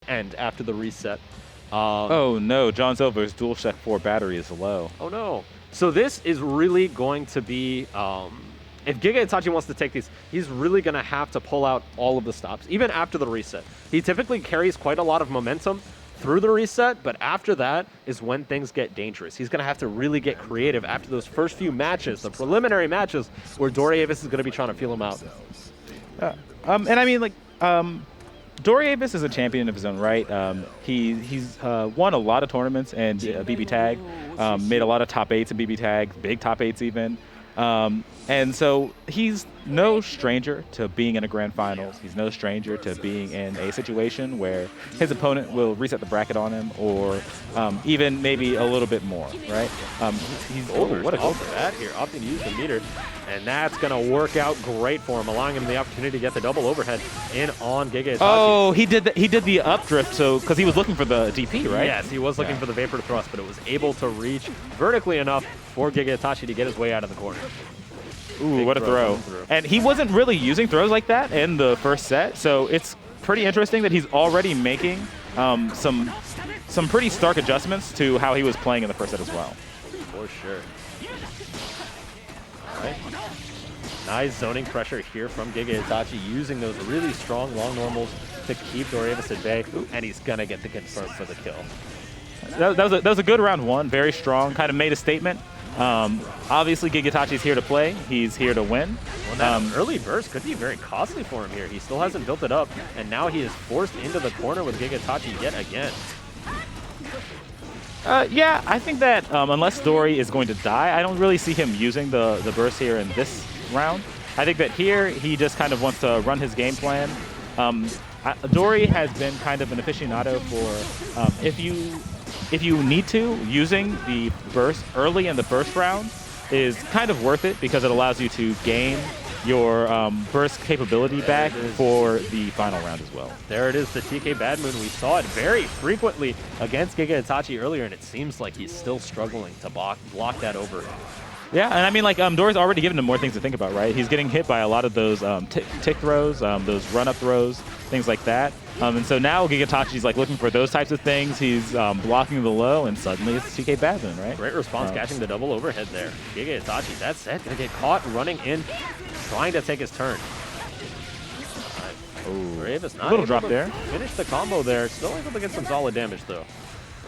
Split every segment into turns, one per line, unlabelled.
end after the reset.
Oh no, John Silver's DualShock 4 battery is low.
Oh no. So this is really going to be, if Gigaitachi wants to take these, he's really going to have to pull out all of the stops, even after the reset. He typically carries quite a lot of momentum through the reset, but after that is when things get dangerous. He's going to have to really get creative after those first few matches, the preliminary matches, where Doriavis is going to be trying to feel him out.
And I mean, like, Doriavis is a champion of his own right. He's won a lot of tournaments and BB Tag, made a lot of top 8s in BB Tag, big top 8s even. And so he's no stranger to being in a grand finals. He's no stranger to being in a situation where his opponent will reset the bracket on him, or even maybe a little bit more, right?
What a goal for that here, opting to use the meter, and that's going to work out great for him, allowing him the opportunity to get the double overhead in on Gigaitachi.
Oh, he did the up drift, so because he was looking for the DP, right?
Yes, he was looking for the Vapor Thrust, but it was able to reach vertically enough for Gigaitachi to get his way out of the corner.
Ooh,
Big
what a throw. And he wasn't really using throws like that in the first set, so it's pretty interesting that he's already making some pretty stark adjustments to how he was playing in the first set as well.
For sure. All right. Nice zoning pressure here from Gigaitachi, using those really strong long normals to keep Doriavis at bay, and he's going to get the confirm for the kill.
That was a good round one, very strong, kind of made a statement. Obviously, Gigaitachi's here to play. He's here to win.
Well, that early burst could be very costly for him here. He still hasn't built it up, and now he is forced into the corner with Gigaitachi yet again.
Yeah, I think that unless Dory is going to die, I don't really see him using the burst here in this round. I think that here he just kind of wants to run his game plan. Dory has been kind of an aficionado for if you need to, using the burst early in the first round is kind of worth it because it allows you to gain your burst capability back for the final round as well.
There it is, the TK Bad Moon. We saw it very frequently against Gigaitachi earlier, and it seems like he's still struggling to block that over.
Yeah, and I mean, like, Dory's already given him more things to think about, right? He's getting hit by a lot of those tick throws, those run-up throws, things like that. And so now Gigaitachi's like looking for those types of things. He's blocking the low, and suddenly it's TK Badman, right?
Great response, catching the double overhead there. Gigaitachi, that set, gonna get caught running in, trying to take his turn. Doriavis not
little
able
drop
to
there.
Finish the combo there. Still able to get some solid damage though.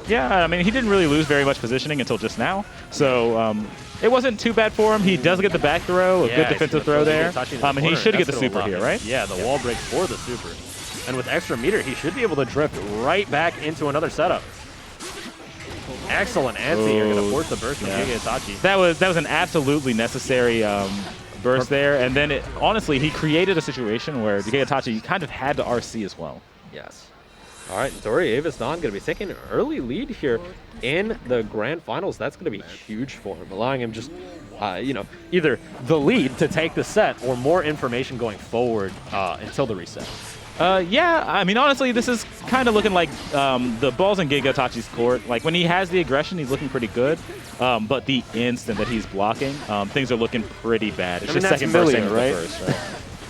Yeah, I mean, he didn't really lose very much positioning until just now, so it wasn't too bad for him. He does get the back throw, a good defensive throw there, and he should get the super here, right?
Yeah, the wall breaks for the super. And with extra meter, he should be able to drift right back into another setup. Excellent anti here, going to force the burst from Gigaitachi.
That was an absolutely necessary burst there, and then honestly, he created a situation where Gigaitachi kind of had to RC as well.
Yes. All right, Doriavis going to be taking an early lead here in the grand finals. That's going to be huge for him, allowing him just, either the lead to take the set or more information going forward until the reset.
Yeah, I mean, honestly, this is kind of looking like the ball's in Gigaitachi's court. Like, when he has the aggression, he's looking pretty good. But the instant that he's blocking, things are looking pretty bad. It's just second burst,
Millia, right?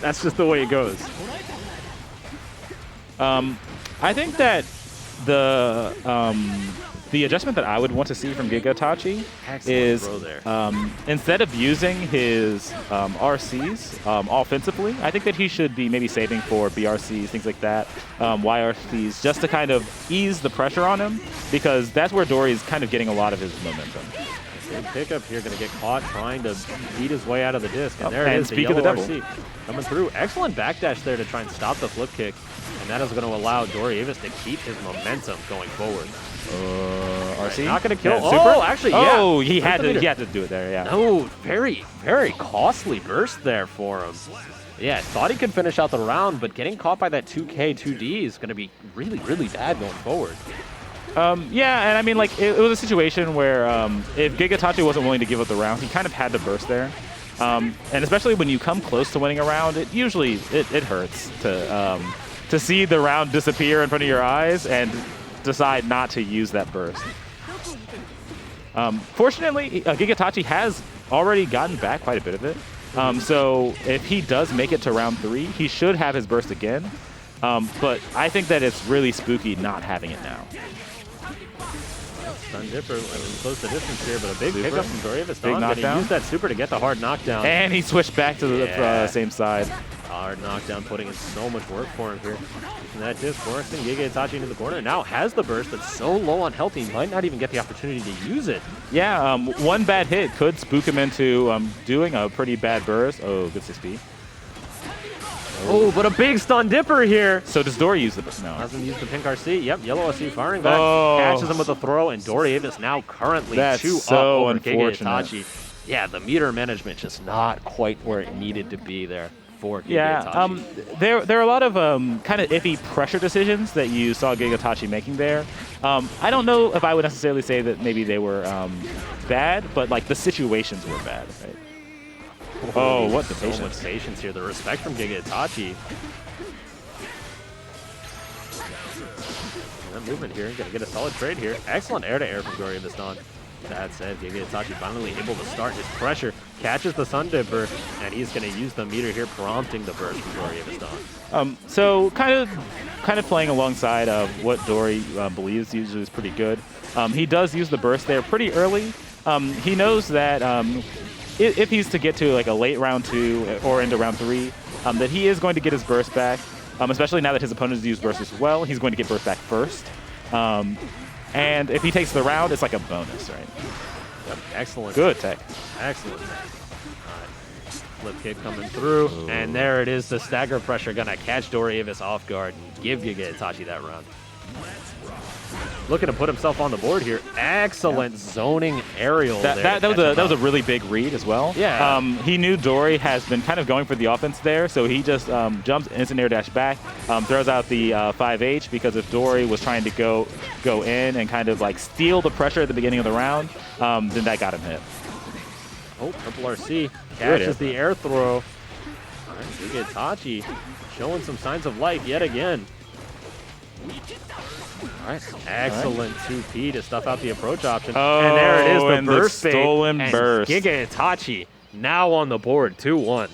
That's just the way it goes.
I think that the adjustment that I would want to see from Gigaitachi is instead of using his RCs offensively, I think that he should be maybe saving for BRCs, things like that, YRCs, just to kind of ease the pressure on him, because that's where Dory is kind of getting a lot of his momentum.
Big pickup here, going to get caught trying to beat his way out of the disc. And there it is,
speak
the
of the devil.
RC coming through. Excellent backdash there to try and stop the flip kick. And that is going to allow Doriavis to keep his momentum going forward.
RC?
Not going to kill.
Super?
Actually, yeah.
Oh, he had to do it there, yeah.
No, very, very costly burst there for him. Yeah, I thought he could finish out the round, but getting caught by that 2K, 2D is going to be really, really bad going forward.
Yeah, and I mean, like, it was a situation where if Gigaitachi wasn't willing to give up the round, he kind of had to burst there. And especially when you come close to winning a round, it usually it hurts to see the round disappear in front of your eyes and decide not to use that burst. Fortunately, Gigaitachi has already gotten back quite a bit of it. So if he does make it to round 3, he should have his burst again. But I think that it's really spooky not having it now.
Stun Dipper, close the distance here, but a big
Super.
pickup from Doriavis.
Big knockdown.
Use that super to get the hard knockdown.
And he switched back to the same side.
Hard knockdown, putting in so much work for him here. And that disc forcing Gigaitachi into the corner. Now has the burst, but so low on health, he might not even get the opportunity to use it.
Yeah, one bad hit could spook him into doing a pretty bad burst. Oh, good 6B.
Oh, but a big stun Dipper here.
So does Dory use the burst? No.
Doesn't use the pink RC. Yep, yellow RC firing back.
Oh.
Catches him with a throw, and Doriavis now currently
That's
2
so
up over
unfortunate.
Gigaitachi. Yeah, the meter management just not quite where it needed to be there for Gigaitachi.
Yeah, there are a lot of kind of iffy pressure decisions that you saw Gigaitachi making there. I don't know if I would necessarily say that maybe they were bad, but like the situations were bad, right? Oh, what the patience.
So much patience here. The respect from Gigaitachi. That movement here, gonna get a solid trade here. Excellent air-to-air from Doriavis Dawn. That said, Gigaitachi finally able to start his pressure, catches the Sun Dipper, and he's gonna use the meter here, prompting the burst from Doriavis Dawn.
So kind of playing alongside of what Dory believes usually is pretty good. He does use the burst there pretty early. He knows that if he's to get to like a late round 2 or into round 3, that he is going to get his burst back, especially now that his opponent has used burst as well. He's going to get burst back first. And if he takes the round, it's like a bonus, right?
Yep, excellent.
Good tech.
Excellent tech. All right. Flip kick coming through, and there it is. The stagger pressure gonna catch Doriavis off guard and give Gigaitachi that round. Looking to put himself on the board here. Excellent zoning aerial.
That was a really big read as well.
Yeah.
He knew Dory has been kind of going for the offense there, so he just jumps instant air dash back, throws out the 5H, because if Dory was trying to go in and kind of like steal the pressure at the beginning of the round, then that got him hit.
Oh, triple RC catches the air throw. All right, Gigaitachi showing some signs of life yet again. All right, excellent 2P to stuff out the approach option.
Oh,
and there it is, the burst bait.
Stolen
and
burst.
Gigaitachi now on the board, 2-1.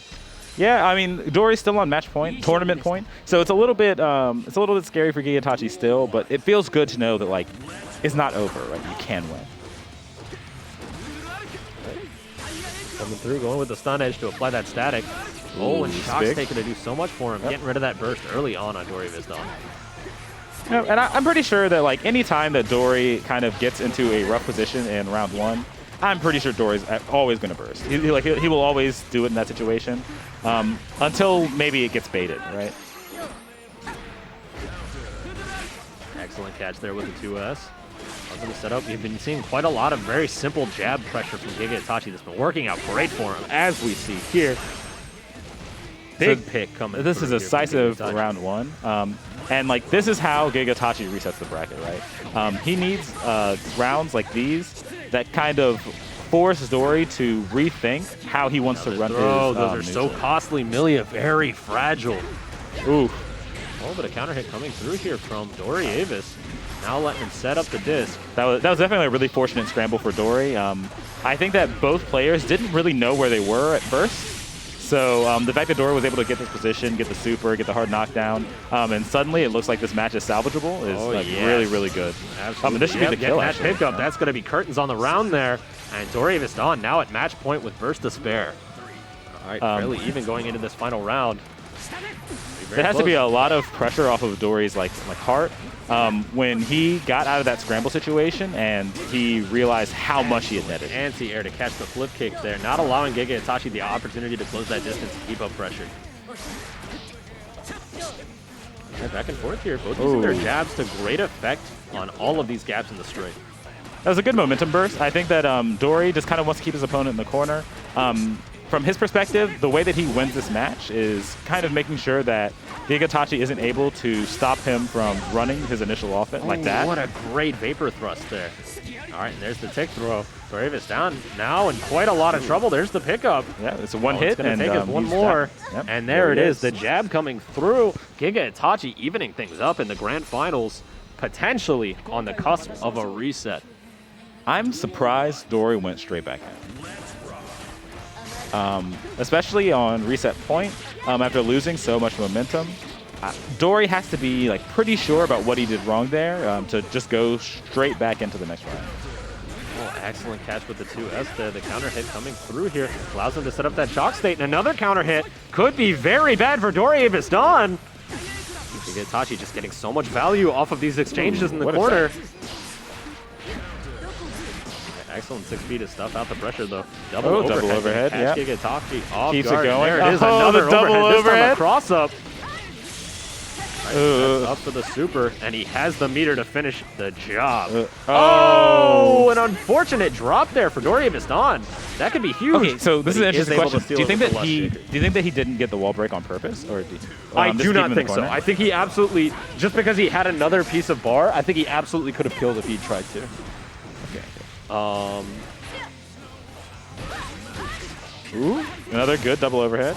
Yeah, I mean, Dory's still on match point, tournament point, so it's a little bit scary for Gigaitachi still, but it feels good to know that like it's not over, right? You can win.
Coming through, going with the stun edge to apply that static. Oh, and Shock's taking to do so much for him, getting rid of that burst early on Doriavis Dawn.
No, and I'm pretty sure that like any time that Dory kind of gets into a rough position in round 1, I'm pretty sure Dory's always going to burst. He will always do it in that situation until maybe it gets baited, right?
Excellent catch there with the 2S. Positive setup. We've been seeing quite a lot of very simple jab pressure from Gigaitachi that's been working out great for him, as we see here. Big pick coming.
This is a decisive round 1. And like this is how Gigaitachi resets the bracket, right? He needs rounds like these that kind of force Dory to rethink how he wants to run his
those are
neutral.
so costly. Millia, very fragile.
Ooh.
Oh, but a counter hit coming through here from Doriavis. Now letting him set up the disc.
That was definitely a really fortunate scramble for Dory. I think that both players didn't really know where they were at first. So the fact that Dory was able to get this position, get the super, get the hard knockdown, and suddenly it looks like this match is salvageable is really, really good.
Absolutely.
This should be the kill,
that
actually.
pickup, that's going to be curtains on the round there. And Doriavis Dawn now at match point with burst to spare. All right, fairly even going into this final round.
There has to be a lot of pressure off of Dory's like heart when he got out of that scramble situation and he realized how much he had netted.
Anti-air to catch the flip kick there, not allowing Gigaitachi the opportunity to close that distance and keep up pressure. Right, back and forth here, both using their jabs to great effect on all of these gaps in the straight.
That was a good momentum burst. I think that Dory just kind of wants to keep his opponent in the corner. From his perspective, the way that he wins this match is kind of making sure that Gigaitachi isn't able to stop him from running his initial offense like that.
What a great vapor thrust there. All right, and there's the tick throw. Doriavis down now in quite a lot of trouble. There's the pickup.
Yeah, it's a one hit.
It's going to take us one more.
Yep.
And there it is, the jab coming through. Gigaitachi evening things up in the grand finals, potentially on the cusp of a reset.
I'm surprised Dory went straight back in. Especially on reset point, after losing so much momentum. Dory has to be like pretty sure about what he did wrong there to just go straight back into the next round.
Oh, excellent catch with the 2S there. The counter hit coming through here allows him to set up that shock state, and another counter hit could be very bad for Doriavis Dawn. Gigaitachi just getting so much value off of these exchanges in the corner. Excellent 6B to stuff out the pressure, though. Double overhead.
Yeah.
Gigaitachi off
Keeps
guard.
it going.
There it is,
Oh,
another
the double
overhead. This time a
overhead.
cross up. Up for the super, and he has the meter to finish the job. Oh, an unfortunate drop there for Doriavis Dawn. That could be huge.
Okay, so this is an interesting question. Do you think that
he
didn't get the wall break on purpose, or
I do not think so. I think he absolutely, just because he had another piece of bar, I think he absolutely could have killed if he tried to.
Okay. Ooh, another good double overhead.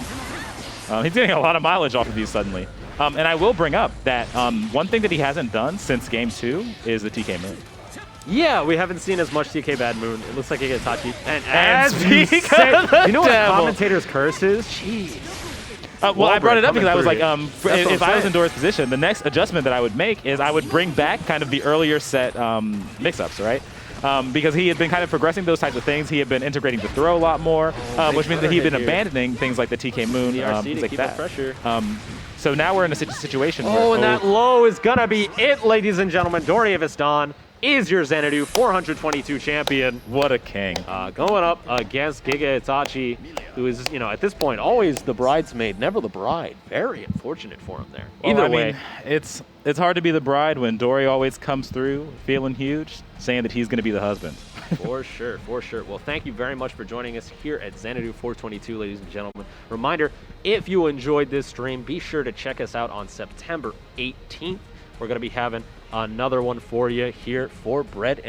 He's getting a lot of mileage off of these suddenly. And I will bring up that one thing that he hasn't done since Game 2 is the TK Moon.
Yeah, we haven't seen as much TK Bad Moon. It looks like Gigaitachi. And
as
you
speak
say,
of the
you know what
devil.
commentator's curse is? Jeez.
Well, I brought it up because I was like,
what
if
I'm
I was in
saying.
Dora's position, the next adjustment that I would make is I would bring back kind of the earlier set mix-ups, right? Because he had been kind of progressing those types of things. He had been integrating the throw a lot more, which means that he had been abandoning things like the TK Moon, things like that.
Pressure.
So now we're in a situation where...
Oh, and that low is going to be it, ladies and gentlemen. Doriavis Dawn is your Xanadu 422 champion.
What a king.
Going up against Gigaitachi, who is, you know, at this point, always the bridesmaid, never the bride. Very unfortunate for him there.
Well,
Either
I
way.
mean, it's hard to be the bride when Dory always comes through feeling huge, saying that he's going to be the husband.
For sure, for sure. Well, thank you very much for joining us here at Xanadu 422, ladies and gentlemen. Reminder, if you enjoyed this stream, be sure to check us out on September 18th. We're going to be having another one for you here for Bread